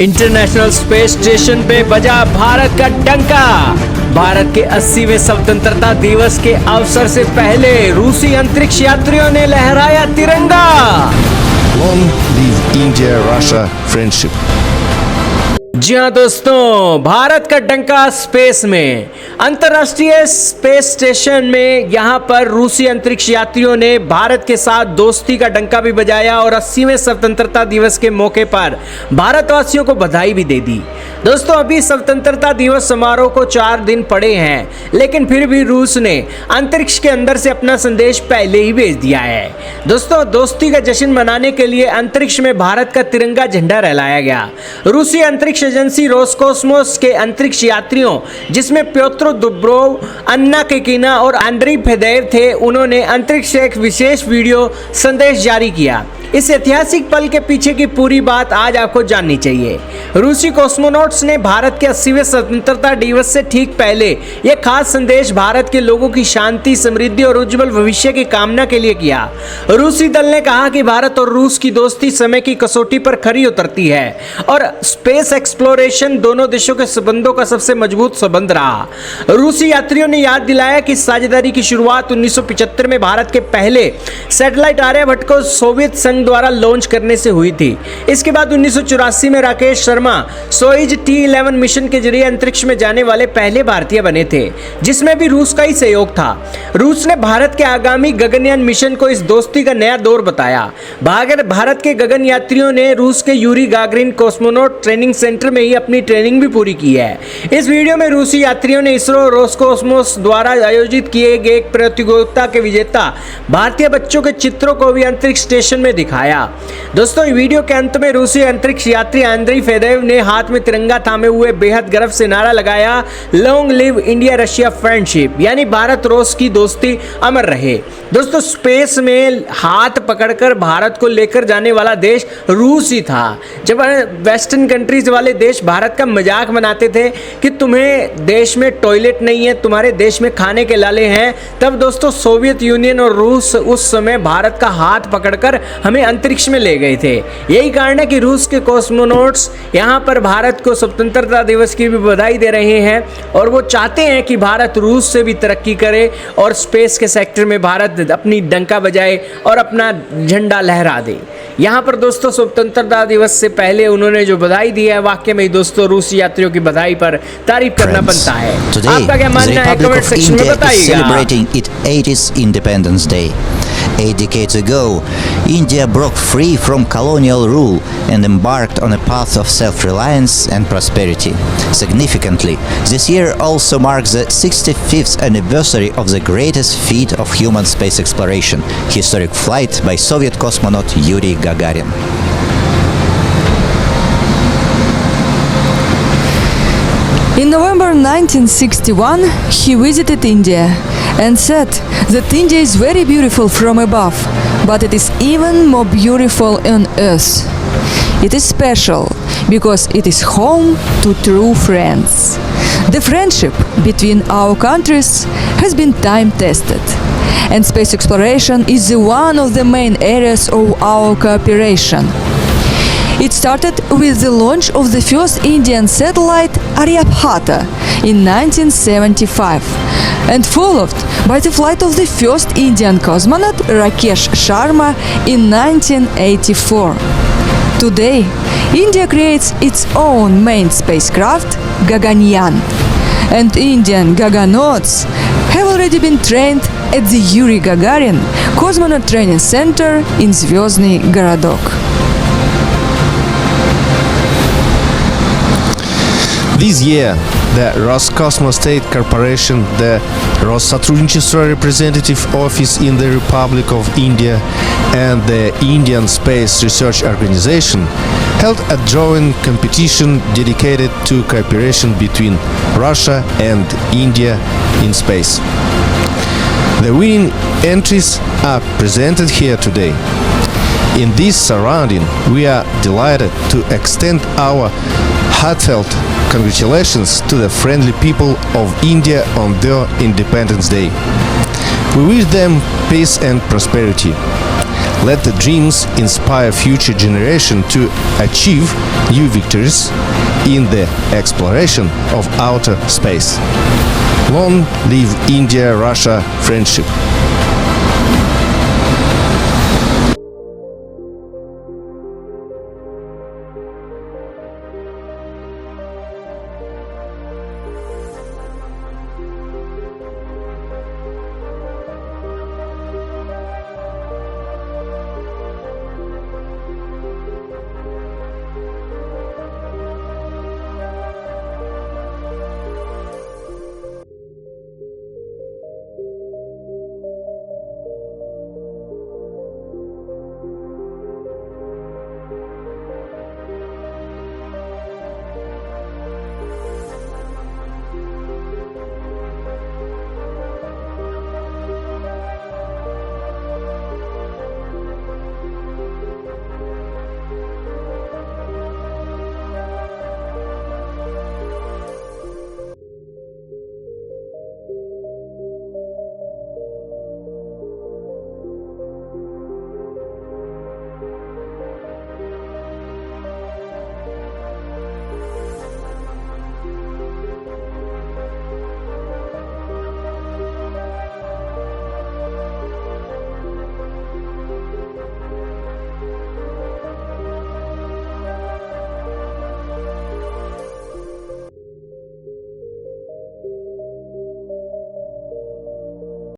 International space station पे बजा भारत का डंका। भारत के 80वें स्वतंत्रता दिवस के अवसर से पहले रूसी अंतरिक्ष यात्रियों ने लहराया तिरंगा। Long live India-Russia friendship. जी हाँ दोस्तों, भारत का डंका स्पेस में। अंतर्राष्ट्रीय स्पेस स्टेशन में यहाँ पर रूसी अंतरिक्ष यात्रियों ने भारत के साथ दोस्ती का डंका भी बजाया और 80वें स्वतंत्रता दिवस के मौके पर भारतवासियों को बधाई भी दे दी। दोस्तों, अभी स्वतंत्रता दिवस समारोह को 4 दिन पड़े हैं, लेकिन फिर भी रूस ने अंतरिक्ष के अंदर से अपना संदेश पहले ही भेज दिया है। दोस्तों, दोस्ती का जश्न मनाने के लिए अंतरिक्ष में भारत का तिरंगा झंडा लहराया गया। रूसी अंतरिक्ष एजेंसी रोसकोस्मोस के अंतरिक्ष यात्रियों, जिसमें प्योत्र दुब्रोव, अन्ना केकिना और आंद्री फेदेव थे, उन्होंने अंतरिक्ष से एक विशेष वीडियो संदेश जारी किया। इस ऐतिहासिक पल के पीछे की पूरी बात आज आपको जाननी चाहिए। रूसी कॉस्मोनॉट्स ने भारत के 80वें स्वतंत्रता दिवस से ठीक पहले यह खास संदेश भारत के लोगों की शांति, समृद्धि और उज्जवल भविष्य की कामना के लिए किया। रूसी दल ने कहा कि भारत और रूस की दोस्ती समय की कसौटी पर खरी उतरती है और स्पेस एक्सप्लोरेशन दोनों देशों के संबंधों का सबसे मजबूत संबंध रहा। रूसी यात्रियों ने याद दिलाया कि साझेदारी की शुरुआत 1975 में भारत के पहले सैटेलाइट आर्यभट्ट को सोवियत संघ द्वारा लॉन्च करने से हुई थी। इसके बाद 1984 में Rakesh Sharma Soyuz T11 mission के जरिए अंतरिक्ष में जाने वाले पहले भारतीय बने थे, जिसमें भी रूस का ही सहयोग था। रूस ने भारत के आगामी गगनयान मिशन को इस दोस्ती का नया दौर बताया। भारत के गगन यात्रियों ने रूस के Yuri Gagarin cosmonaut training centre में ही अपनी ट्रेनिंग भी पूरी की है। इस वीडियो में रूसी यात्रियों ने इसरो रोसकोस्मोस द्वारा आयोजित किए गए एक प्रतियोगिता के विजेता भारतीय बच्चों के चित्रों को भी अंतरिक्ष स्टेशन में दिखाया। दोस्तों, वीडियो के अंत में रूसी अंतरिक्ष यात्री आंद्री फेदेव ने हाथ में तिरंगा थामे हुए बेहद गर्व से नारा लगाया, long live India Russia friendship, यानी भारत रूस की दोस्ती अमर रहे। दोस्तों, स्पेस में हाथ पकड़कर भारत को लेकर जाने वाला देश रूस ही था। जब वेस्टर्न कंट्रीज वाले देश भारत का मजाक बनाते थे कि तुम्हें देश में टॉयलेट नहीं है, तुम्हारे देश में खाने के लाले हैं, तब दोस्तों सोवियत यूनियन और रूस उस समय भारत का हाथ पकड़कर हमें अंतरिक्ष में ले गए थे। यही कारण है कि रूस के कॉस्मोनॉट्स यहाँ पर भारत को स्वतंत्रता दिवस की भी बधाई दे रहे हैं और वो चाहते हैं कि भारत रूस से भी तरक्की करे और स्पेस के सेक्टर में भारत अपनी डंका बजाए और अपना झंडा लहरा दे। यहाँ पर दोस्तों स्वतंत्रता दिवस से पहले उन्होंने जो बधाई दी है, वाकई में दोस्तों रूसी यात्रियों की बधाई पर तारीफ करना बनता है। आपका क्या मानना है, कमेंट सेक्शन में बताइएगा। Celebrating its 80th Independence Day. 8 decades ago, India broke free from colonial rule and embarked on a path of self-reliance and prosperity. Significantly, this year also marks the 65th anniversary of the greatest feat of human space exploration, historic flight by Soviet cosmonaut Yuri Gagarin. In November 1961, he visited India and said that India is very beautiful from above, but it is even more beautiful on Earth. It is special because it is home to true friends. The friendship between our countries has been time-tested, and space exploration is one of the main areas of our cooperation. It started with the launch of the first Indian satellite Aryabhata in 1975 and followed by the flight of the first Indian cosmonaut Rakesh Sharma in 1984. Today, India creates its own main spacecraft, Gaganyaan, and Indian Gaganauts have already been trained at the Yuri Gagarin Cosmonaut Training Center in Zvyozny Gorodok. This year, the Roscosmos State Corporation, the Россотрудничество Representative Office in the Republic of India, and the Indian Space Research Organization held a drawing competition dedicated to cooperation between Russia and India in space. The winning entries are presented here today. In this surrounding, we are delighted to extend our heartfelt congratulations to the friendly people of India on their Independence Day. We wish them peace and prosperity. Let the dreams inspire future generation to achieve new victories in the exploration of outer space. Long live India-Russia friendship.